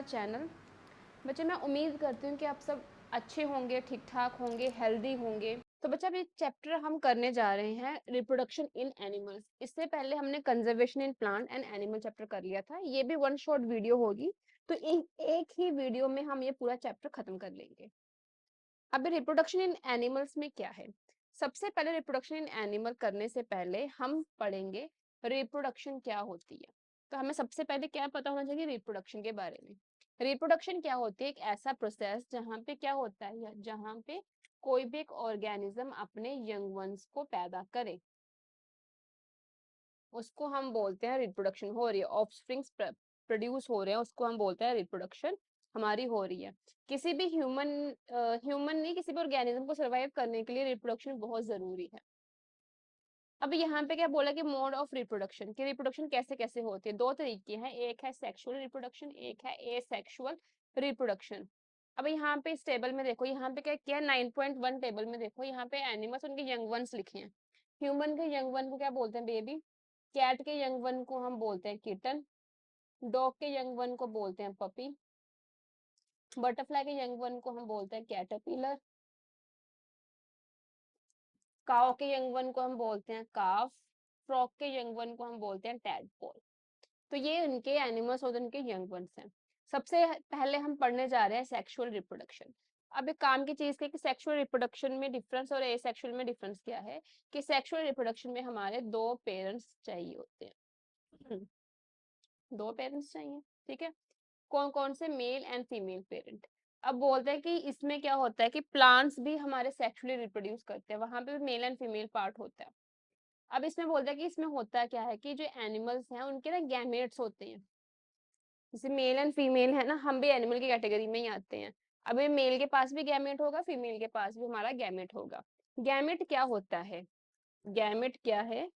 हमारा चैनल। बच्चे मैं उम्मीद करती हूँ कि आप सब अच्छे होंगे, ठीक ठाक होंगे, हेल्दी होंगे। तो बच्चा अभी चैप्टर हम करने जा रहे हैं रिप्रोडक्शन इन एनिमल्स। इससे पहले हमने conservation in plant and animal chapter कर लिया था। ये भी वन शॉर्ट वीडियो होगी, तो एक ही वीडियो में हम ये पूरा चैप्टर खत्म कर लेंगे। अभी रिप्रोडक्शन इन एनिमल्स में क्या है? सबसे पहले रिप्रोडक्शन इन एनिमल करने से पहले हम पढ़ेंगे रिप्रोडक्शन क्या होती है। तो हमें सबसे पहले क्या पता होना चाहिए रिप्रोडक्शन के बारे में। रिप्रोडक्शन क्या होती है? एक ऐसा प्रोसेस जहाँ पे क्या होता है, जहाँ पे कोई भी एक ऑर्गेनिज्म अपने यंग वंस को पैदा करे, उसको हम बोलते हैं रिप्रोडक्शन हो रही है। ऑफस्प्रिंग्स प्रोड्यूस हो रहे हैं, उसको हम बोलते हैं रिप्रोडक्शन हमारी हो रही है। किसी भी ह्यूमन नहीं, किसी भी ऑर्गेनिज्म को सर्वाइव करने के लिए रिप्रोडक्शन बहुत जरूरी है। अब यहाँ पे क्या बोला कि मोड ऑफ रिप्रोडक्शन, कि रिप्रोडक्शन कैसे कैसे होती है। दो तरीके हैं, एक है सेक्सुअल रिप्रोडक्शन, एक है एसेक्सुअल रिप्रोडक्शन। अब यहाँ पे इस टेबल में देखो, यहाँ पे क्या किया है, 9.1 टेबल में देखो, यहाँ पे एनिमल्स उनके यंग वंस लिखे हैं। ह्यूमन के यंग वन को क्या बोलते हैं? बेबी। कैट के यंग वन को हम बोलते हैं किटन। डॉग के यंग वन को बोलते हैं पपी। बटरफ्लाई के यंग वन को हम बोलते हैं कैटरपिलर। काऊ के यंग वन को हम बोलते हैं काफ। फ्रॉग के यंग वन को हम बोलते हैं टैडपोल। तो ये उनके एनिमल्स और उनके यंग वंस हैं। सबसे पहले हम पढ़ने जा रहे हैं सेक्सुअल रिप्रोडक्शन। अब एक काम की चीज है कि सेक्सुअल रिप्रोडक्शन में डिफरेंस और एसेक्सुअल में डिफरेंस क्या है, कि सेक्सुअल रिप्रोडक्शन में हमारे दो पेरेंट्स चाहिए होते हैं। दो पेरेंट्स चाहिए, ठीक है। कौन कौन से? Mail and female parent. अब बोलते हैं कि इसमें क्या होता है कि प्लांट्स भी हमारे सेक्सुअली रिप्रोड्यूस करते हैं, वहां पे भी मेल एंड फीमेल पार्ट होता है। अब इसमें बोलते हैं कि इसमें होता क्या है कि जो एनिमल्स हैं उनके ना गैमेट्स होते हैं। जैसे मेल एंड फीमेल है ना, हम भी एनिमल की कैटेगरी में ही आते हैं। अब ये मेल के पास भी गैमेट होगा, फीमेल के पास भी हमारा गैमेट होगा। गैमेट क्या होता है? गैमेट क्या है?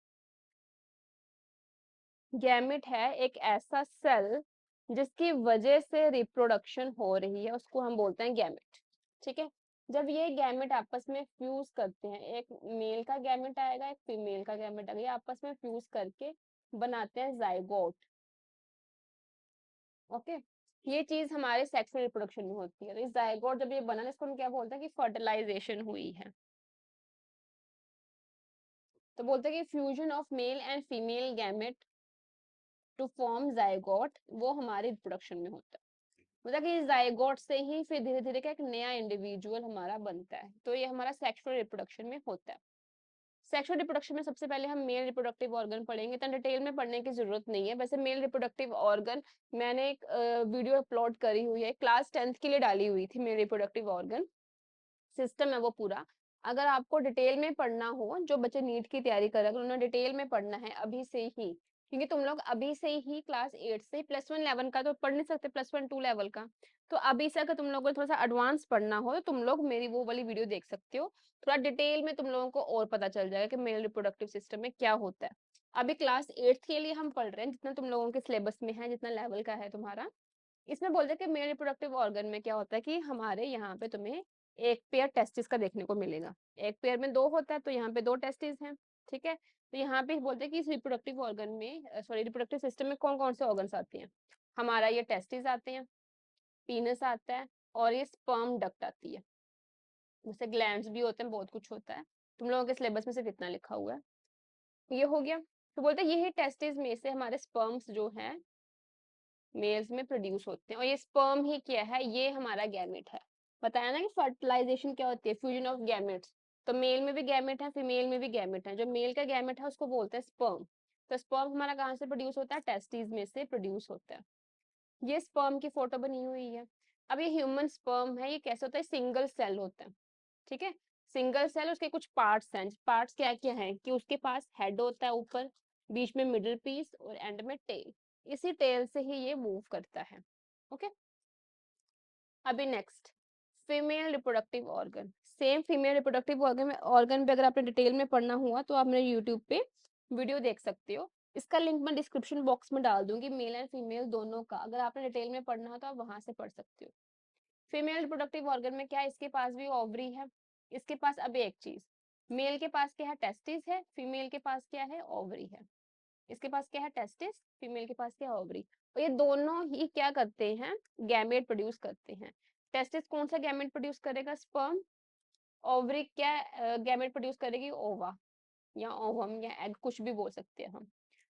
गैमेट है एक ऐसा सेल जिसकी वजह से रिप्रोडक्शन हो रही है, उसको हम बोलते हैं गैमेट। ठीक है। जब ये गैमेट आपस में फ्यूज करते हैं, एक मेल का गैमेट आएगा, एक फीमेल का गैमेट आएगा, ये आपस में फ्यूज करके बनाते हैं जाइगोट। ओके। ये चीज हमारे सेक्सुअल रिप्रोडक्शन में होती है। तो इस जाइगोट जब ये बना, इसको हम क्या बोलते हैं कि फर्टिलाइजेशन हुई है। तो बोलते हैं कि fusion of male and female gamete to form zygote, वो हमारे रिप्रोडक्शन में होता है। मतलब कि जाइगोट से ही फिर धीरे धीरे का एक नया इंडिविजुअल हमारा बनता है। तो ये हमारा सेक्सुअल रिप्रोडक्शन में होता है। सेक्सुअल रिप्रोडक्शन में सबसे पहले हम मेल रिप्रोडक्टिव ऑर्गन पढ़ेंगे, तो डिटेल में पढ़ने की जरूरत नहीं है। वैसे मेल रिप्रोडक्टिव ऑर्गन मैंने एक वीडियो अपलोड करी हुई है, क्लास 10th के लिए डाली हुई थी। मेल रिप्रोडक्टिव ऑर्गन सिस्टम है वो पूरा। अगर आपको डिटेल में पढ़ना हो, जो बच्चे नीट की तैयारी कर रहे हैं, उन्हें डिटेल में पढ़ना है अभी से ही, क्योंकि तुम लोग अभी से ही क्लास 8 से +1 लेवल का तो पढ़ नहीं सकते, +1 2 लेवल का। तो अभी से अगर तुम लोगों को थोड़ा सा एडवांस पढ़ना हो, तो तुम लोग मेरी वो वाली वीडियो देख सकते हो। थोड़ा डिटेल में तुम लोगों को और पता चल जाएगा कि मेल रिप्रोडक्टिव सिस्टम में क्या होता है। अभी क्लास 8 के लिए हम पढ़ रहे हैं, जितना तुम लोगों के सिलेबस में है, जितना लेवल का है तुम्हारा। इसमें बोलते हैं कि मेल रिप्रोडक्टिव ऑर्गन में क्या होता है कि हमारे यहाँ पे तुम्हें एक पेयर टेस्टिस का देखने को मिलेगा। एक पेयर में दो होता है, तो यहाँ पे दो टेस्टिस हैं। ठीक है। तो यहाँ पे बोलते हैं कि इस रिप्रोडक्टिव ऑर्गन में, सॉरी, रिप्रोडक्टिव सिस्टम में कौन कौन से ऑर्गन्स आते हैं? हमारा ये टेस्टिस आते हैं, पीनस आता है, और ये स्पर्म डक्ट आती है। जैसे ग्लैंड्स भी होते हैं, बहुत कुछ होता है। तुम लोगों के सिलेबस में सिर्फ इतना लिखा हुआ है। ये हो गया। तो बोलते हैं यही टेस्टिस में से हमारे स्पर्म्स जो है मेल्स में प्रोड्यूस होते हैं, और ये स्पर्म ही क्या है? ये हमारा गैमेट है। बताया ना कि फर्टिलाइजेशन क्या होती है? Fusion of gametes. तो मेल में भी गैमेट है, फीमेल में भी गैमेट है। जो मेल का गैमेट है उसको बोलते हैं स्पर्म। तो स्पर्म हमारा कहाँ से प्रोड्यूस होता है? टेस्टिस में से प्रोड्यूस होता है। ये स्पर्म की फोटो बनी हुई है। अब ये ह्यूमन स्पर्म है, ये कैसे होता है? सिंगल सेल होता है। ठीक है। सिंगल सेल, उसके कुछ पार्ट्स हैं। पार्ट्स क्या क्या हैं कि उसके पास हेड होता है ऊपर, बीच में मिडिल पीस, और एंड में टेल। इसी टेल से ही ये मूव करता है। ओके। अभी next, female reproductive organ. Same female reproductive organ पे अगर आपने डिटेल में पढ़ना हुआ तो आप मेरे यूट्यूब पे वीडियो देख सकते हो। इसका लिंक मैं डिस्क्रिप्शन बॉक्स में डाल दूंगी, मेल एंड फीमेल दोनों का। अगर आपने डिटेल में पढ़ना हो तो आप वहां से पढ़ सकते हो। फीमेल रिप्रोडक्टिव ऑर्गन में क्या है? इसके पास भी ओवरी है। इसके पास अब एक चीज, मेल के पास क्या है? टेस्टिस है। फीमेल के पास क्या है? ओवरी है। इसके पास क्या है? टेस्टिस। फीमेल के पास क्या है? ओवरी। और ये दोनों ही क्या करते हैं, गैमेट प्रोड्यूस करते हैं। टेस्टिस कौन सा गैमेट प्रोड्यूस करेगा, स्पर्म। ओवरी क्या गैमेट प्रोड्यूस करेगी, ओवा या ओवम या एग, कुछ भी बोल सकते हैं हम।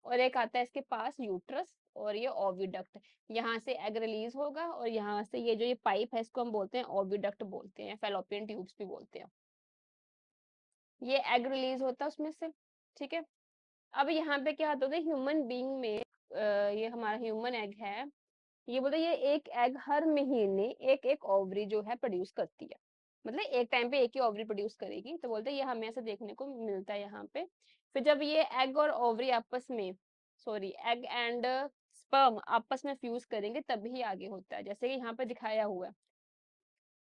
और एक आता है इसके पास यूट्रस, और ये ओविडक्ट, यहाँ से एग रिलीज होगा और यहाँ से ये जो ये पाइप है इसको हम बोलते हैं ओविडक्ट बोलते हैं, फेलोपियन ट्यूब्स भी बोलते हैं। ये एग रिलीज होता है उसमें से, ठीक है। अब यहाँ पे क्या होता है, ह्यूमन बीइंग में ये हमारा ह्यूमन एग है, ये बोलते ये एक एग हर महीने एक एक ओवरी जो है प्रोड्यूस करती है, मतलब एक टाइम पे एक ही ओवरी प्रोड्यूस करेगी, तो बोलते हैं ये हमें ऐसा देखने को मिलता है यहाँ पे। फिर जब ये एग और ओवरी आपस में, सॉरी एग एंड स्पर्म आपस में फ्यूज करेंगे तभी आगे होता है, जैसे कि यहाँ पे दिखाया हुआ है,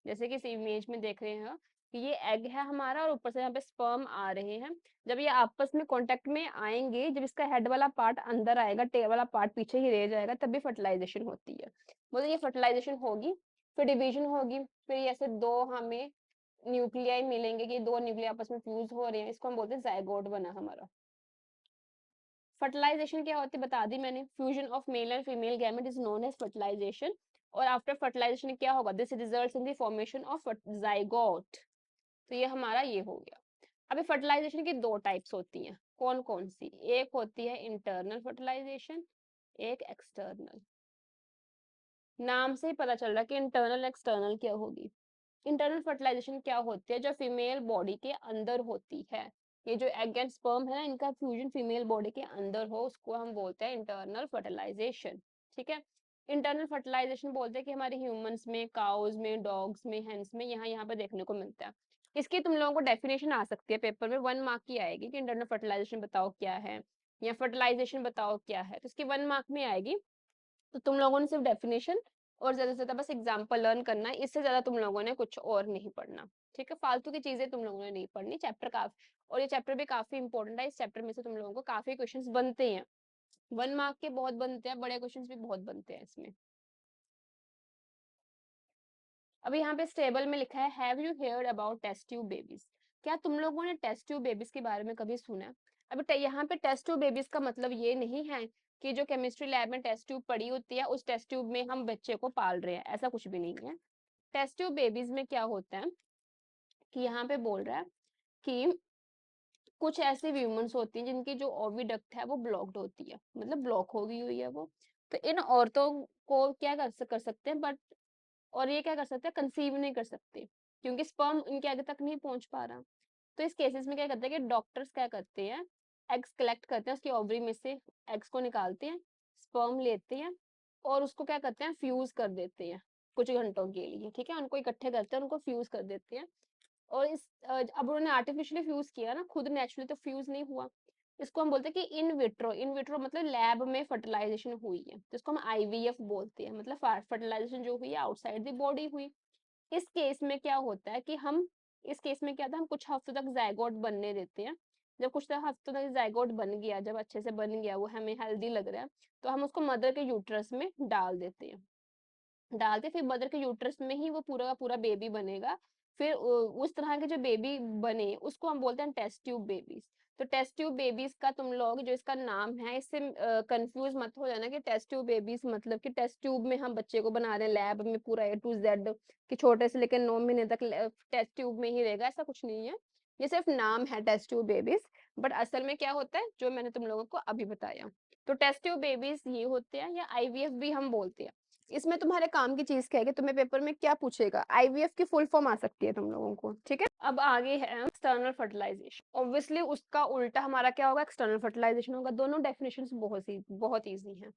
जैसे कि इस इमेज में देख रहे हैं कि ये एग है हमारा और ऊपर से यहाँ पे स्पर्म आ रहे हैं। जब ये आपस में कांटेक्ट में आएंगे, जब इसका हेड वाला पार्ट अंदर आएगा, टेल वाला पार्ट पीछे ही रह जाएगा, तभी फर्टिलाइजेशन होती है। मतलब ये फर्टिलाइजेशन होगी, फिर डिवीजन होगी, फिर ऐसे दो हमें न्यूक्लियाई मिलेंगे कि दो न्यूक्लियाई आपस में फ्यूज हो रहे हैं, इसको हम बोलते हैं जायगोट बना हमारा। फर्टिलाइजेशन क्या होती है बता दी मैंने, fusion of male and female gamete is known as fertilization. और आफ्टर फर्टिलाइजेशन क्या होगा, this results in the formation of zygote. तो ये हमारा ये हो गया। अभी फर्टिलाइजेशन की दो टाइप्स होती हैं, कौन कौन सी, एक होती है इंटरनल फर्टिलाइजेशन, एक एक्सटर्नल। नाम से ही पता चल रहा है कि इंटरनल एक्सटर्नल क्या होगी। इंटरनल फर्टिलाइजेशन क्या होती है, जो फीमेल बॉडी के अंदर होती है, ये जो एग एंड स्पर्म है ना, इनका फ्यूजन फीमेल बॉडी के अंदर हो, उसको हम बोलते हैं इंटरनल फर्टिलाइजेशन, ठीक है। इंटरनल फर्टिलाइजेशन बोलते हैं कि हमारे ह्यूमंस में, काउज में, डॉग्स में, हेंस में, यहाँ यहाँ पे देखने को मिलता है। इसकी तुम लोगों को डेफिनेशन आ सकती है पेपर में, 1 मार्क की आएगी कि इंटरनल फर्टिलाइजेशन बताओ क्या है, या फर्टिलाइजेशन बताओ क्या है, तो इसकी 1 मार्क में आएगी। तो तुम लोगों ने सिर्फ डेफिनेशन और ज्यादा से ज्यादा बस एग्जाम्पल लर्न करना है, इससे ज्यादा तुम लोगों ने कुछ और नहीं पढ़ना, ठीक है। फालतू की चीजें तुम लोगों ने नहीं पढ़नी, चैप्टर काफी, और ये चैप्टर भी काफी इंपॉर्टेंट है, इस चैप्टर में से तुम लोगों को काफी क्वेश्चंस बनते हैं, 1 मार्क के बहुत बनते हैं, बड़े क्वेश्चंस भी बहुत बनते हैं इसमें। अब यहाँ पे स्टेबल में लिखा है, have you heard about test tube babies, क्या तुम लोगों ने टेस्ट ट्यूब बेबीज के बारे में कभी सुना है। अभी यहाँ पे टेस्ट ट्यूब बेबीज का मतलब ये नहीं है कि जो केमिस्ट्री लैब में टेस्ट ट्यूब पड़ी होती है उस टेस्ट ट्यूब में हम बच्चे को पाल रहे हैं, ऐसा कुछ भी नहीं है। टेस्ट ट्यूब बेबीज में क्या होता है कि यहाँ पे बोल रहा है कि कुछ ऐसे व्यूमन्स होती हैं जिनकी जो ओविडक्ट है वो ब्लॉक्ड होती है, मतलब ब्लॉक हो गई हुई है वो, तो इन औरतों को क्या कर सकते हैं, बट और ये क्या कर सकते हैं, कंसीव नहीं कर सकते, क्योंकि स्पर्म इनके आगे तक नहीं पहुंच पा रहा। तो इस केसेस में क्या करते हैं कि डॉक्टर्स क्या करते हैं, एग्स कलेक्ट करते हैं, उसकी ओवरी में से एग्स को निकालते हैं, स्पर्म लेते हैं और उसको क्या करते हैं, फ्यूज कर देते हैं कुछ घंटों के लिए, ठीक है, उनको इकट्ठे करते हैं, उनको फ्यूज कर देते हैं। और अब उन्होंने आर्टिफिशियली फ्यूज किया ना, खुद नेचुरली तो फ्यूज नहीं हुआ। इसको हम बोलते हैं कि इन विट्रो मतलब लैब में फर्टिलाइजेशन हुई है, तो इसको हम आईवीएफ बोलते हैं, मतलब फर्टिलाइजेशन जो हुई है आउटसाइड द बॉडी हुई। इस केस में क्या होता है कि हम, इस केस में क्या था, हम कुछ हफ्तों तक जायगोट बनने देते हैं। जब कुछ हफ्तों तक जायगोट बन गया, जब अच्छे से बन गया, वो हमें हेल्दी लग रहा है, तो हम उसको मदर के यूट्रस में डाल देते फिर मदर के यूट्रस में ही वो पूरा का पूरा बेबी बनेगा। फिर उस तरह के जो बेबी बने उसको हम बोलते हैं टेस्ट ट्यूब बेबीज। तो टेस्ट ट्यूब बेबीज का तुम लोग जो इसका नाम है, इससे कंफ्यूज मत हो जाना कि टेस्ट ट्यूब बेबीज मतलब कि टेस्ट ट्यूब में हम बच्चे को बना रहे हैं लैब में पूरा A to Z, कि छोटे से लेकर 9 महीने तक टेस्ट ट्यूब में ही रहेगा, ऐसा कुछ नहीं है। ये सिर्फ नाम है टेस्ट ट्यूब बेबीज, बट असल में क्या होता है जो मैंने तुम लोगों को अभी बताया। तो टेस्ट ट्यूब बेबीज ये होते हैं, या आईवीएफ भी हम बोलते हैं। इसमें तुम्हारे काम की चीज क्या है कि तुम्हें पेपर में क्या पूछेगा, आईवीएफ की फुल फॉर्म आ सकती है तुम लोगों को, ठीक है। अब आगे है एक्सटर्नल फर्टिलाइजेशन, ऑब्वियसली उसका उल्टा हमारा क्या होगा, एक्सटर्नल फर्टिलाइजेशन होगा। दोनों डेफिनेशन बहुत ईजी हैं।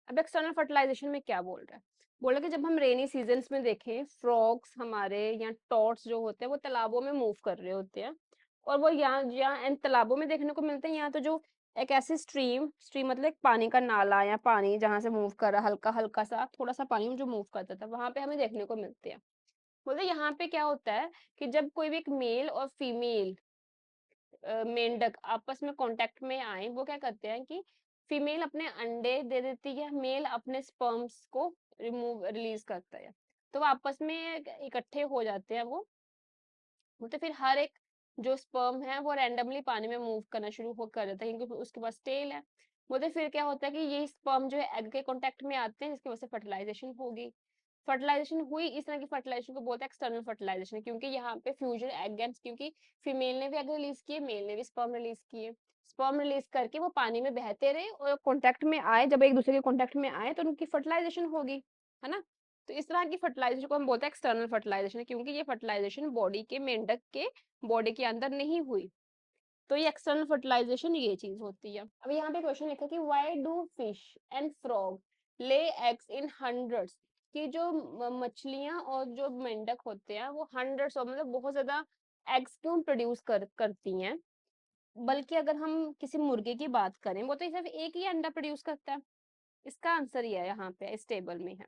अब एक्सटर्नल फर्टिलाइजेशन में क्या बोल रहा है, बोला कि जब हम रेनी सीजन में देखें, फ्रॉग्स हमारे या टॉट्स जो होते हैं वो तालाबों में मूव कर रहे होते हैं, और वो यहाँ यहाँ तालाबों में देखने को मिलते हैं। यहाँ तो जो एक ऐसी स्ट्रीम स्ट्रीम मतलब एक पानी का नाला या पानी जहाँ से मूव कर रहा, हल्का हल्का सा थोड़ा सा पानी जो मूव करता था, वहां पे हमें देखने को मिलते हैं। बोलते यहाँ पे क्या होता है कि जब कोई भी एक मेल और फीमेल मेंढक आपस में कांटेक्ट में आए, वो क्या करते हैं कि फीमेल अपने अंडे दे देती है, मेल अपने स्पर्म्स को रिलीज करता है, तो वो आपस में इकट्ठे हो जाते हैं। वो तो फिर हर एक जो स्पर्म है वो रैंडमली पानी में मूव करना शुरू हो कर देता है, क्योंकि उसके पास टेल है। बोलते फिर क्या होता है कि ये स्पर्म जो है एग के कांटेक्ट में आते हैं, जिसकी वजह से फर्टिलाइजेशन होगी। फर्टिलाइजेशन हुई, इस तरह की फर्टिलाइजेशन को बोलते हैं एक्सटर्नल फर्टिलाइजेशन, क्योंकि यहाँ पे फ्यूजन एग एंड, क्योंकि फीमेल ने भी एग रिलीज किए, मेल ने भी स्पर्म रिलीज किए, स्पर्म रिलीज करके वो पानी में बहते रहे और कांटेक्ट में आए, जब एक दूसरे के कांटेक्ट में आए तो उनकी फर्टिलाइजेशन होगी, है ना। तो इस तरह की फर्टिलाइजेशन को हम बोलते हैं एक्सटर्नल फर्टिलाइजेशन, क्योंकि ये फर्टिलाइजेशन बॉडी के मेंढक के बॉडी के अंदर नहीं हुई, तो ये एक्सटर्नल फर्टिलाइजेशन ये चीज होती है। अब यहाँ पे क्वेश्चन लिखा कि why do fish and frog lay eggs in hundreds, कि जो मछलियां और जो मेंढक होते हैं वो हंड्रेड्स और मतलब बहुत ज्यादा एग्स क्यों प्रोड्यूस करती हैं, बल्कि अगर हम किसी मुर्गे की बात करें वो तो सिर्फ एक ही अंडा प्रोड्यूस करता है। इसका आंसर ये है, यहाँ पे इस टेबल में है,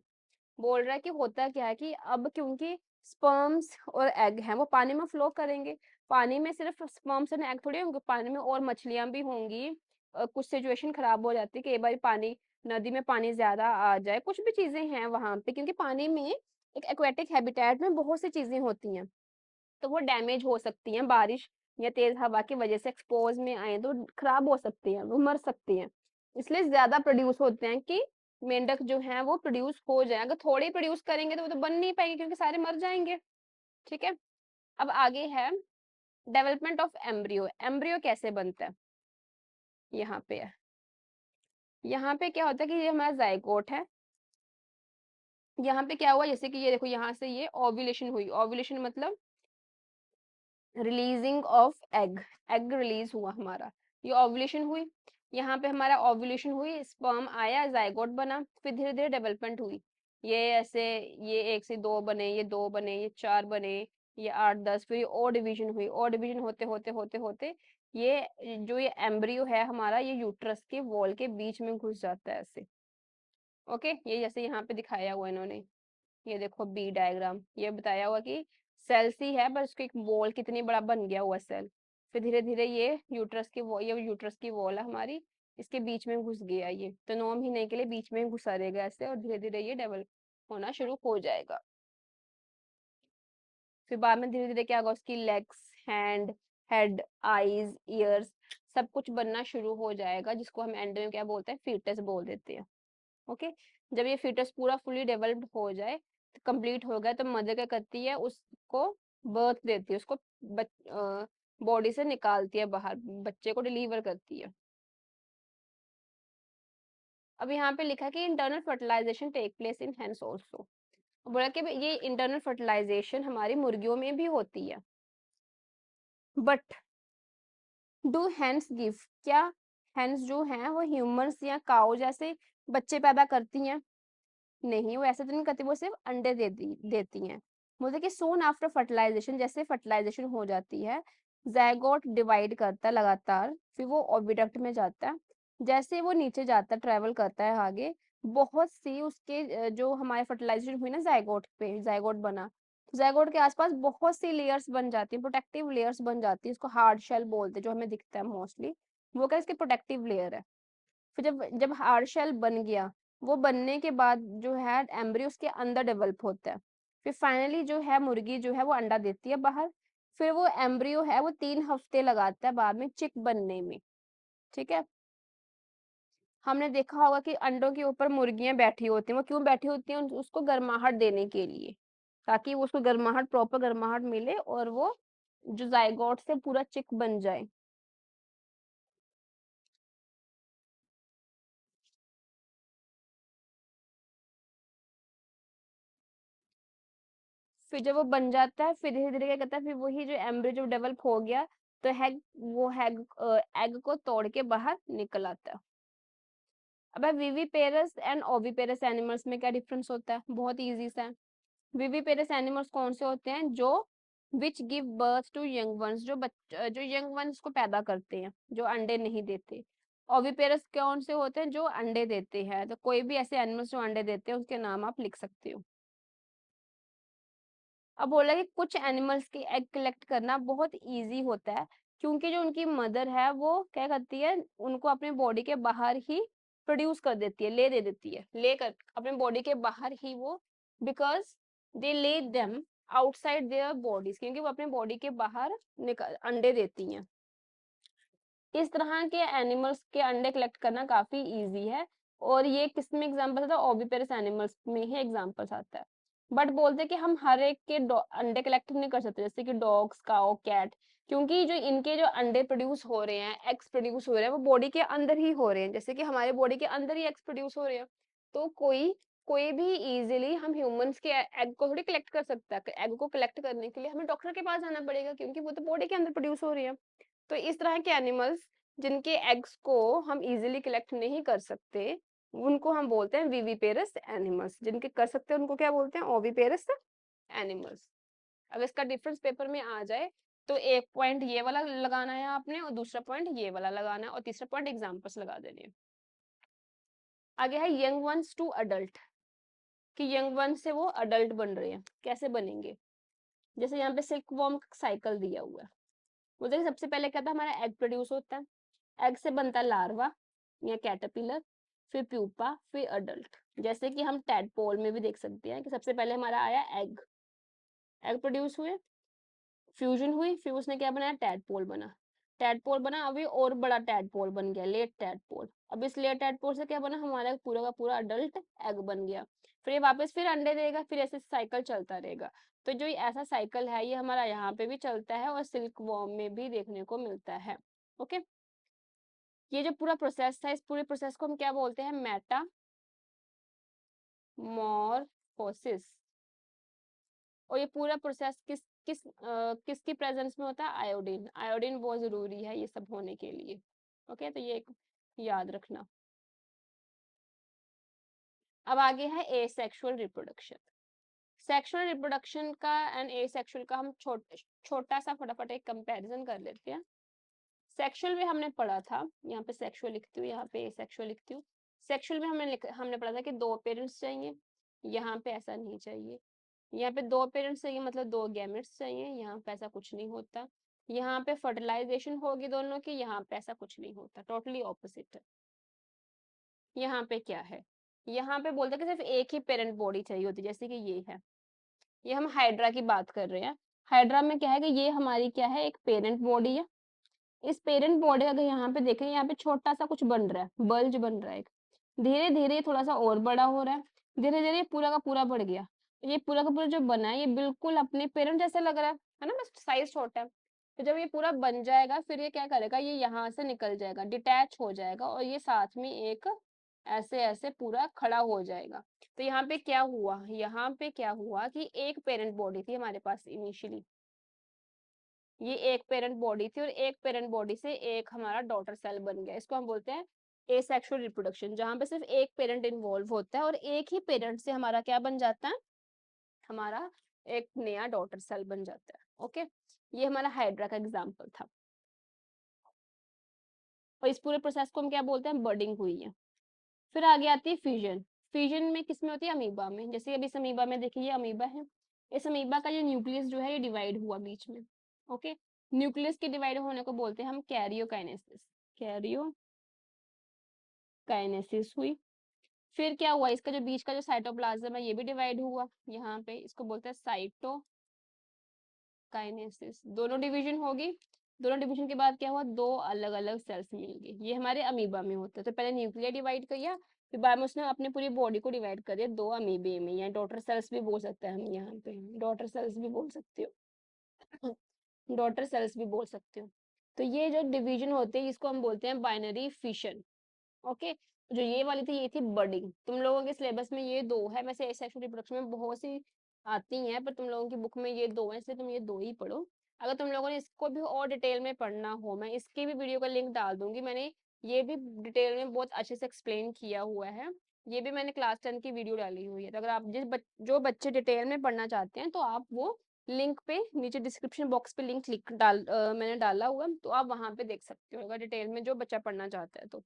बोल रहा है कि होता क्या है कि अब क्योंकि स्पर्म्स और एग हैं वो पानी में फ्लो करेंगे, पानी में सिर्फ स्पर्म्स एंड एग थोड़ी होंगे, पानी में और मछलियां भी होंगी। कुछ सिचुएशन खराब हो जाती है कि एक बार पानी, नदी में पानी ज्यादा आ जाए, कुछ भी चीजें हैं वहां पे, क्योंकि पानी में एक एक्वेटिक हैबिटेट में बहुत सी चीजें होती हैं, तो वो डैमेज हो सकती हैं, बारिश या तेज हवा की वजह से एक्सपोज में आए तो खराब हो सकती हैं, वो मर सकती हैं, इसलिए ज्यादा प्रोड्यूस होते हैं कि मेंढक जो है वो प्रोड्यूस हो जाए। अगर थोड़े प्रोड्यूस करेंगे तो वो तो बन नहीं पाएंगे क्योंकि सारे मर जाएंगे। ठीक है, अब आगे है डेवलपमेंट ऑफ एम्ब्रियो। एम्ब्रियो कैसे बनता है, यहाँ पे है, यहाँ पे क्या होता है कि ये हमारा जाइगोट है, यहाँ पे क्या हुआ, जैसे कि ये देखो यहाँ से ये ओव्यूलेशन हुई, ओव्यूलेशन मतलब releasing of egg, egg release हुआ हमारा, ये ओव्यूलेशन हुई, यहाँ पे हमारा ओव्यूलेशन हुई, स्पर्म आया, जाइगोट बना, फिर धीरे धीरे डेवलपमेंट हुई, ये ऐसे, ये एक से दो बने, ये दो बने, ये चार बने, ये आठ दस, फिर ये और डिवीजन हुई, और डिवीजन होते होते होते होते ये जो ये एम्ब्रियो है हमारा, ये यूट्रस के वॉल के बीच में घुस जाता है ऐसे। ओके, ये जैसे यहाँ पे दिखाया हुआ इन्होंने, ये देखो बी डायग्राम, ये बताया हुआ कि सेल सी है पर उसके एक वॉल कितनी बड़ा बन गया हुआ सेल, फिर धीरे धीरे ये यूट्रस की वॉल, ये यूट्रस की वॉल है हमारी, इसके बीच में घुस गया ये, तो 9 महीने के लिए बीच में घुसा रहेगा ऐसे, और धीरे धीरे ये डेवलप होना शुरू हो जाएगा। फिर बाद में धीरे धीरे क्या होगा, उसकी legs, hand, head, eyes, years, सब कुछ बनना शुरू हो जाएगा, जिसको हम एंड में क्या बोलते हैं, फीटस बोल देते हैं। ओके, जब ये फीटस पूरा फुली डेवलप्ड हो जाए, कंप्लीट हो गया, तो मदर क्या करती है, उसको बर्थ देती है, उसको बॉडी से निकालती है बाहर, बच्चे को डिलीवर करती है। अब यहाँ पे लिखा है कि internal fertilization take place in hens also, बोला कि ये इंटरनल फर्टिलाइजेशन हमारी मुर्गियों में भी होती है, बट डू हेंस गिव, क्या हेंस जो हैं वो ह्यूमंस या काउ जैसे बच्चे पैदा करती हैं, नहीं वो ऐसे तो नहीं करती, वो सिर्फ अंडे देती हैं। बोलते कि सोन आफ्टर फर्टिलाइजेशन, जैसे फर्टिलाइजेशन हो जाती है, जायगोट डिवाइड करता है लगातार, फिर वो ओविडक्ट में जाता है, जैसे वो नीचे जाता है, ट्रेवल करता है आगे, बहुत सी उसके जो हमारे फर्टिलाइजेशन हुई ना जायगोट पे, जायगोट बना, जायगोट के आसपास बहुत सी लेयर्स बन जाती है, प्रोटेक्टिव लेयर्स बन जाती है, इसको हार्ड शेल बोलते हैं, जो हमें दिखता है मोस्टली, वो क्या इसकी प्रोटेक्टिव लेयर है। फिर जब जब हार्ड शेल बन गया, वो बनने के बाद जो है एम्ब्रियो उसके अंदर डेवलप होता है, फिर फाइनली जो है मुर्गी जो है वो अंडा देती है बाहर, फिर वो एम्ब्रियो है वो 3 हफ्ते लगाता है बाद में चिक बनने में। ठीक है, हमने देखा होगा कि अंडों के ऊपर मुर्गियां बैठी होती हैं, वो क्यों बैठी होती हैं, उसको गर्माहट देने के लिए, ताकि वो उसको गर्माहट, प्रॉपर गर्माहट मिले और वो जो जायगोट से पूरा चिक बन जाए। फिर जब वो बन जाता है, फिर धीरे धीरे क्या करता है, फिर वही जो एम्ब्रियो जब डेवलप हो गया, तो हैग वो हैग एग को तोड़ के बाहर निकल आता है। अब विविपेरस एंड ओविपेरस एनिमल्स में क्या डिफरेंस होता है, बहुत इजी सा है। विविपेरस एनिमल्स कौन से होते हैं, जो which give birth to young ones, जो यंग वंस को पैदा करते हैं, जो अंडे नहीं देते। ओविपेरस कौन से होते हैं, जो अंडे देते हैं, तो कोई भी ऐसे एनिमल्स जो अंडे देते हैं उसके नाम आप लिख सकते हो। अब बोला कि कुछ एनिमल्स के एग कलेक्ट करना बहुत इजी होता है, क्योंकि जो उनकी मदर है वो क्या करती है, उनको अपने बॉडी के बाहर ही प्रोड्यूस कर देती है, ले दे देती है, लेकर अपने बॉडी के बाहर ही वो, बिकॉज दे ले देम आउटसाइड देयर बॉडीज, क्योंकि वो अपने बॉडी के बाहर निकल अंडे देती हैं। इस तरह के एनिमल्स के अंडे कलेक्ट करना काफी इजी है, और ये किस में एग्जाम्पल आता है, ओविपेरस एनिमल्स में ही एग्जाम्पल्स आता है। बट बोलते हैं कि हम हर एक के अंडे कलेक्ट नहीं कर सकते, जैसे कि डॉग्स, काओ, कैट, क्योंकि जो इनके जो अंडे प्रोड्यूस हो रहे हैं, एग्स प्रोड्यूस हो रहे हैं, वो बॉडी के अंदर ही हो रहे हैं, जैसे कि हमारे बॉडी के अंदर ही एग्स प्रोड्यूस हो रहे हैं। तो कोई कोई भी इजीली हम ह्यूमंस के एग को थोड़ी कलेक्ट कर सकता है। एग को कलेक्ट करने के लिए हमें डॉक्टर के पास जाना पड़ेगा, क्योंकि वो तो बॉडी के अंदर प्रोड्यूस हो रही है। तो इस तरह के एनिमल्स जिनके एग्स को हम इजीली कलेक्ट नहीं कर सकते, उनको हम बोलते हैं विविपेरस एनिमल्स। जिनके कर सकते हैं उनको क्या बोलते हैं, ओविपेरस एनिमल्स। अब इसका डिफरेंस पेपर में आ जाए तो एक पॉइंट ये वाला लगाना है आपने, और दूसरा पॉइंट ये वाला लगाना है, और तीसरा पॉइंट एग्जाम्पल्स लगा देने हैं। आगे है यंग वंस टू अडल्ट, कि यंग वन से वो अडल्ट बन रहे हैं, कैसे बनेंगे। जैसे यहाँ पे सिल्क वॉर्म साइकिल दिया हुआ है। मुझे सबसे पहले क्या था, हमारा एग प्रोड्यूस होता है, एग से बनता है लार्वा या कैटरपिलर, फिर प्यूपा, फिर अडल्ट। जैसे कि हम टैडपोल में भी देख सकते हैं कि सबसे पहले हमारा आया एग, एग प्रोड्यूस हुए, फ्यूजन हुई, फिर उसने क्या बनाया, टैडपोल बना, टैडपोल बना, अभी और बड़ा टैडपोल बन गया, लेट टैडपोल। अब इस लेट टैडपोल से क्या बना, हमारा पूरा का पूरा अडल्ट एग बन गया। फिर ये वापस फिर अंडे देगा, फिर ऐसे साइकिल चलता रहेगा। तो जो ये ऐसा साइकिल है, ये हमारा यहाँ पे भी चलता है और सिल्क वॉर्म में भी देखने को मिलता है। ओके, ये जो पूरा प्रोसेस था, इस पूरे प्रोसेस को हम क्या बोलते हैं, मेटामॉर्फोसिस। और ये पूरा प्रोसेस किसकी प्रेजेंस में होता है, आयोडीन। आयोडीन बहुत जरूरी है ये सब होने के लिए। ओके, तो ये एक याद रखना। अब आगे है एसेक्सुअल रिप्रोडक्शन। सेक्सुअल रिप्रोडक्शन का एंड एसेक्सुअल का हम छोटा सा फटाफट एक कंपैरिजन कर लेते हैं। सेक्सुअल में हमने पढ़ा था, यहाँ पे सेक्सुअल लिखती हूँ, यहाँ पे एसेक्सुअल लिखती हूँ। सेक्सुअल में हमने पढ़ा था कि 2 पेरेंट्स चाहिए, यहाँ पे ऐसा नहीं चाहिए। यहाँ पे 2 पेरेंट्स चाहिए मतलब 2 गैमेट्स चाहिए, यहाँ पे ऐसा कुछ नहीं होता। यहाँ पे फर्टिलाइजेशन होगी दोनों की, यहाँ पे ऐसा कुछ नहीं होता, टोटली ऑपोजिट है। यहाँ पे क्या है, यहाँ पे बोलते हैं कि सिर्फ एक ही पेरेंट बॉडी चाहिए होती है, जैसे कि ये है, ये हम हाइड्रा की बात कर रहे हैं। हाइड्रा में क्या है कि ये हमारी क्या है, एक पेरेंट बॉडी है। इस पेरेंट बॉडी अगर यहाँ पे देखें, यहाँ पे छोटा सा कुछ बन रहा है, बल्ज बन रहा है एक, धीरे धीरे थोड़ा सा और बड़ा हो रहा है, धीरे धीरे पूरा का पूरा बढ़ गया। ये पूरा का पूरा जो बना है, ये बिल्कुल अपने पेरेंट जैसे लग रहा है ना, बस साइज छोटा है। तो जब ये पूरा बन जाएगा, फिर ये क्या करेगा, ये यहाँ से निकल जाएगा, डिटैच हो जाएगा, और ये साथ में एक ऐसे ऐसे पूरा खड़ा हो जाएगा। तो यहाँ पे क्या हुआ, यहाँ पे क्या हुआ कि एक पेरेंट बॉडी थी हमारे पास इनिशियली, ये एक पेरेंट बॉडी थी, और एक पेरेंट बॉडी से एक हमारा डॉटर सेल बन गया। इसको हम बोलते हैं एसेक्सुअल रिप्रोडक्शन, जहां पे सिर्फ एक पेरेंट इन्वॉल्व होता है, और एक ही पेरेंट से हमारा क्या बन जाता है, हमारा एक नया डॉटर सेल बन जाता है। ओके, ये हमारा हाइड्रा का एग्जाम्पल था। और इस पूरे प्रोसेस को हम क्या बोलते हैं, बर्डिंग हुई है। फिर आगे आती है फ्यूजन। फ्यूजन में किस में होती है, अमीबा में। जैसे अभी इस अमीबा में देखिए, ये अमीबा है, इस अमीबा का ये न्यूक्लियस जो है, ये डिवाइड हुआ बीच में। ओके, न्यूक्लियस के डिवाइड होने को बोलते हैं हम कैरियोकाइनेसिस। कैरियोकाइनेसिस हुई। फिर क्या हुआ, इसका जो बीच का जो साइटोप्लाज्म है, ये भी डिवाइड हुआ यहाँ पे, इसको बोलते हैं साइटोकाइनेसिस। दोनों डिवीजन होगी, दोनों डिवीजन के बाद क्या हुआ, 2 अलग अलग सेल्स मिल गए। ये हमारे अमीबा में होता है। तो पहले न्यूक्लियर डिवाइड किया, फिर बाद में उसने अपने पूरी बॉडी को डिवाइड कर दिया 2 अमीबे में, या डॉटर सेल्स भी बोल सकते हैं हम, यहाँ पे डॉटर सेल्स भी बोल सकते हो, डॉटर सेल्स भी बोल सकते हो। तो ये जो डिवीजन होते हैं, इसको हम बोलते हैं बाइनरी फिशन। ओके, जो ये वाली थी, ये थी बर्डिंग। तुम लोगों के सिलेबस में ये 2 है, वैसे सेक्सुअल रिप्रोडक्शन में बहुत सी आती हैं, पर तुम लोगों की बुक में ये 2 है, इसलिए तुम ये 2 ही पढ़ो। अगर तुम लोगों ने इसको भी और डिटेल में पढ़ना हो, मैं इसकी भी वीडियो का लिंक डाल दूंगी, मैंने ये भी डिटेल में बहुत अच्छे से एक्सप्लेन किया हुआ है। ये भी मैंने क्लास 10 की वीडियो डाली हुई है। तो अगर आप जो बच्चे डिटेल में पढ़ना चाहते हैं, तो आप वो लिंक पे नीचे डिस्क्रिप्शन बॉक्स पे लिंक मैंने डाला हुआ, तो आप वहां पे देख सकते हो, अगर डिटेल में जो बच्चा पढ़ना चाहता है तो।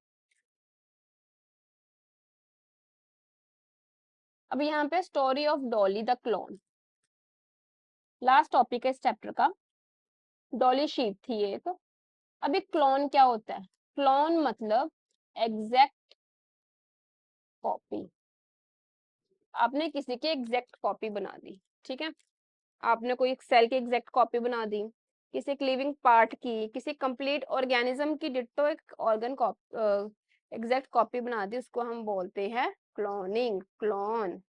अब यहाँ पे story of Dolly the clone, last topic है इस चैप्टर का। डॉली शीप थी एक। अब एक क्लोन क्या होता है, क्लोन मतलब एग्जैक्ट कॉपी। आपने किसी की एग्जैक्ट कॉपी बना दी, ठीक है, आपने कोई एक सेल की एग्जैक्ट कॉपी बना दी, किसी एक लिविंग पार्ट की, किसी कंप्लीट ऑर्गेनिज्म की डिट्टो एक ऑर्गन एग्जैक्ट कॉपी बना दी, उसको हम बोलते हैं क्लोनिंग, क्लोन।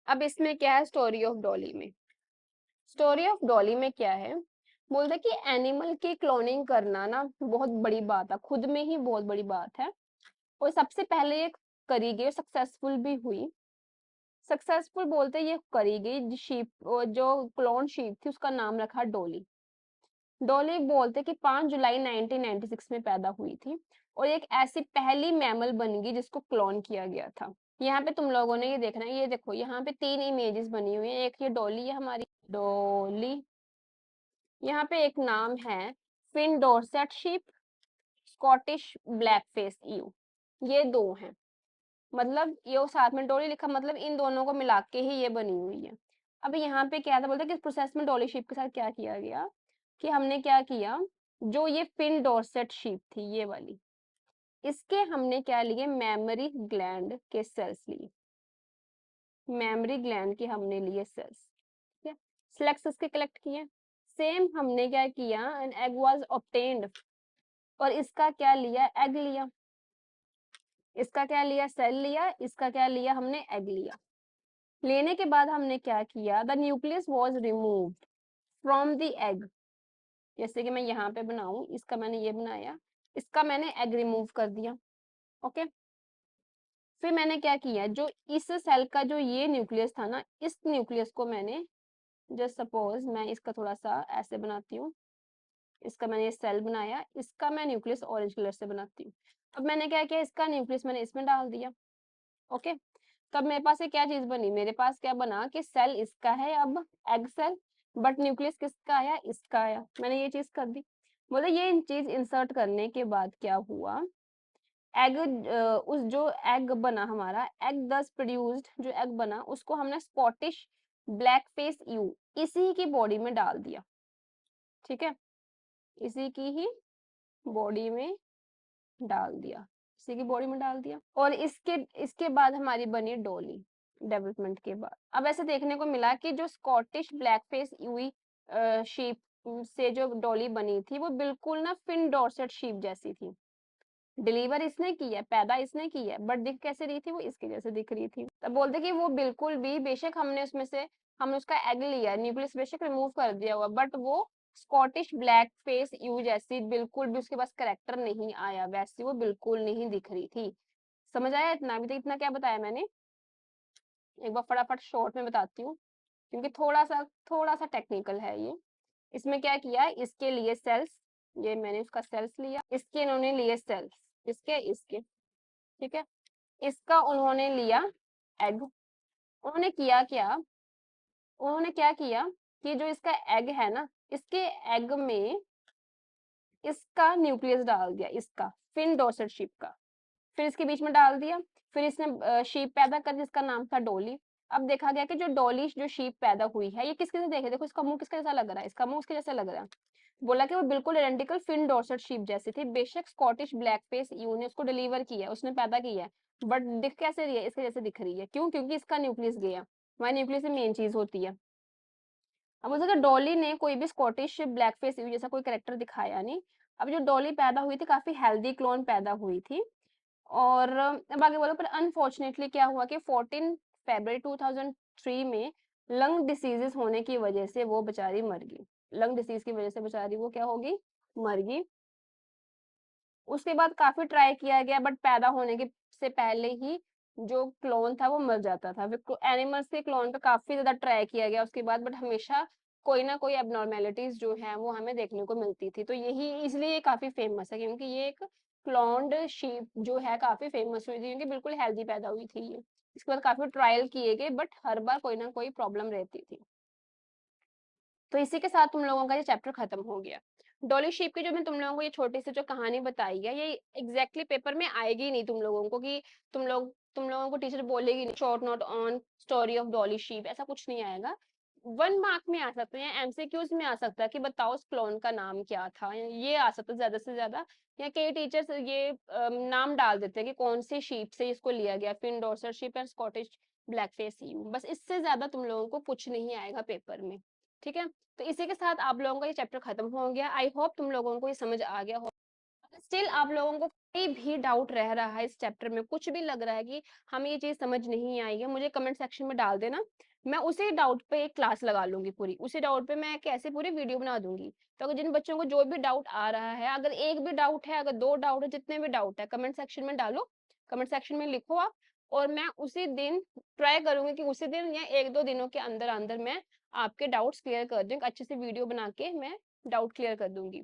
अब इसमें क्या है स्टोरी ऑफ डॉली में? स्टोरी ऑफ डॉली में क्या है, बोलते कि एनिमल की क्लोनिंग करना ना बहुत बड़ी बात है, खुद में ही बहुत बड़ी बात है। और सबसे पहले ये करी गई, सक्सेसफुल भी हुई। सक्सेसफुल बोलते ये करी गई शीप, जो क्लोन शीप थी उसका नाम रखा डॉली। डॉली बोलते कि 5 जुलाई 1996 में पैदा हुई थी और एक ऐसी पहली मैमल बन गई जिसको क्लोन किया गया था। यहाँ पे तुम लोगों ने ये देखना है, ये देखो यहाँ पे 3 इमेजेस बनी हुई है, एक ये डॉली है हमारी, डॉली। यहाँ पे एक नाम है Finn Dorset sheep, Scottish black face ewe, ये दो हैं। मतलब ये साथ में डॉली लिखा, मतलब इन दोनों को मिला के ही ये बनी हुई है। अब यहाँ पे क्या था, बोलते कि इस प्रोसेस में डॉली शीप के साथ क्या किया गया कि हमने क्या किया, जो ये फिन डॉर्सेट शीप थी ये वाली, इसके हमने क्या लिए, मेमोरी ग्लैंड के सेल्स लिए, मेमोरी ग्लैंड के हमने लिए सेल्स, ठीक है, सेलेक्ट इसके कलेक्ट किए। सेम हमने क्या किया, एन एग वाज ऑब्टेन्ड, और इसका क्या लिया, एग लिया। इसका क्या लिया, सेल लिया, इसका क्या लिया हमने, एग लिया। लेने के बाद हमने क्या किया, the nucleus was removed from the egg. जैसे कि मैं यहाँ पे बनाऊं, इसका मैंने ये बनाया, इसका मैंने एग रिमूव कर दिया। ओके, फिर मैंने क्या किया, जो इस सेल का जो ये न्यूक्लियस था ना, इस न्यूक्लियस को मैंने, जस्ट सपोज मैं इसका थोड़ा सा ऐसे बनाती हूँ, इसका मैंने ये सेल बनाया, इसका मैं न्यूक्लियस ऑरेंज कलर से बनाती हूँ। अब मैंने क्या किया, इसका न्यूक्लियस मैंने इसमें डाल दिया। ओके, तब मेरे पास ये क्या चीज बनी, मेरे पास क्या बना कि सेल इसका है अब, एग सेल, बट न्यूक्लियस किसका आया, इसका आया। मैंने ये चीज कर दी। बोले ये चीज इंसर्ट करने के बाद क्या हुआ, एग, उस जो एग बना हमारा, एग दस प्रोड्यूस्ड, जो एग बना उसको हमने स्कॉटिश ब्लैक फेस यू इसी की बॉडी में डाल दिया। ठीक है, इसी की ही बॉडी में डाल दिया, इसी की बॉडी में डाल दिया। और इसके इसके बाद हमारी बनी डॉली, डेवलपमेंट के बाद। अब ऐसे देखने को मिला कि जो Scottish black face ewe sheep से जो डॉली बनी थी वो बिल्कुल ना फिन डॉर्सेट शीप जैसी थी। डिलीवर इसने की है, पैदा इसने की है, बट दिख कैसे रही थी, वो इसके जैसे दिख रही थी। तब बोलते कि वो बिल्कुल भी, बेशक हमने उसमें से, हमने उसका एग लिया, न्यूक्लियस बेशक रिमूव कर दिया हुआ, बट वो स्कॉटिश ब्लैक फेस यू जैसी बिल्कुल भी उसके पास करेक्टर नहीं आया, वैसी वो बिल्कुल नहीं दिख रही थी। समझ आया इतना? अभी तक इतना क्या बताया मैंने? एक बार फटाफट शॉर्ट में बताती हूँ, क्योंकि थोड़ा सा टेक्निकल है ये। इसमें क्या किया, इसके लिए सेल्स, ये मैंने उसका सेल्स लिया, इसके इन्होंने लिए सेल्स, इसके इसके, ठीक है, इसका उन्होंने लिया एग। उन्होंने किया क्या, उन्होंने क्या किया कि जो इसका एग है ना, इसके एग में इसका न्यूक्लियस डाल दिया, इसका फिन डॉर्सेट शीप का, फिर इसके बीच में डाल दिया। फिर इसने शीप पैदा कर जिसका नाम था डॉली। अब देखा गया कि जो डॉली जो शीप पैदा हुई है, ये किसके से देखे, देखो इसका मुंह किसके जैसा लग रहा है, इसका मुंह उसके जैसा लग रहा है। बोला कि वो बिल्कुल आइडेंटिकल फिन डॉर्सेट शीप जैसी थी, बेशक स्कॉटिश ब्लैक फेस यू ने उसको डिलीवर किया, उसने पैदा किया है, बट दिख कैसे रही है, इसके जैसे दिख रही है। क्यों? क्योंकि इसका न्यूक्लियस गया, वहां न्यूक्लियस मेन चीज होती है। अब उस डॉली ने कोई भी स्कॉटिश ब्लैक फेस यू जैसा कोई करेक्टर दिखाया नहीं। अब जो डॉली पैदा हुई थी, काफी हेल्दी क्लोन पैदा हुई थी। और अब आगे बोलो, पर अनफॉर्चुनेटली क्या हुआ कि 14 फरवरी 2003 में लंग डिसीजेस होने की वजह से वो बेचारी मर गई। लंग डिसीज की वजह से बेचारी वो क्या होगी, मर गई। उसके बाद काफी ट्राई किया गया, बट पैदा होने के से पहले ही जो क्लोन था वो मर जाता था। एनिमल्स के क्लोन पे काफी ज्यादा ट्राई किया गया उसके बाद, बट हमेशा कोई ना कोई एबनॉर्मेलिटीज जो है वो हमें देखने को मिलती थी। तो यही इसलिए ये काफी फेमस है, क्योंकि ये एक क्लोन्ड शीप जो है काफी फेमस हुई थी, क्योंकि बिल्कुल हेल्दी पैदा हुई थी ये। इसके बाद काफी ट्रायल किए गए, बट हर बार कोई ना कोई प्रॉब्लम रहती थी। तो इसी के साथ तुम लोगों का ये चैप्टर खत्म हो गया। डॉली शीप की जो मैं तुम लोगों को ये छोटी सी जो कहानी बताई है, ये एग्जैक्टली पेपर में आएगी नहीं तुम लोगों को, कि तुम लोगों को टीचर बोलेगी नहीं short note on story of Dolly sheep, ऐसा कुछ नहीं आएगा। 1 मार्क में आ सकते हैं, एमसीक्यूज में आ सकता है कि बताओ उस क्लोन का नाम क्या था, ये आ सकता है ज्यादा से ज्यादा। या कई टीचर्स ये नाम डाल देते हैं कि कौन सी शीप से इसको लिया गया, फिन डॉर्सेट शीप या स्कॉटिश ब्लैक फेस यू, बस इससे ज्यादा तुम लोगों को कुछ नहीं आएगा पेपर में। ठीक है, तो इसी के साथ आप लोगों का ये चैप्टर खत्म हो गया। आई होप तुम लोगों को ये समझ आ गया हो। स्टिल आप लोगों को कोई भी डाउट रह रहा है इस चैप्टर में, कुछ भी लग रहा है कि हमें ये चीज समझ नहीं आई है, मुझे कमेंट सेक्शन में डाल देना। मैं उसी डाउट पे एक क्लास लगा लूंगी पूरी, उसी डाउट पे मैं कैसे पूरी वीडियो बना दूंगी। तो अगर जिन बच्चों को जो भी डाउट आ रहा है, अगर एक भी डाउट है, अगर दो डाउट है, जितने भी डाउट है, कमेंट सेक्शन में डालो, कमेंट सेक्शन में लिखो आप। और मैं उसी दिन ट्राई करूंगी कि उसी दिन या एक दो दिनों के अंदर अंदर मैं आपके डाउट्स क्लियर कर दूं, एक अच्छी सी वीडियो बना के मैं डाउट क्लियर कर दूंगी।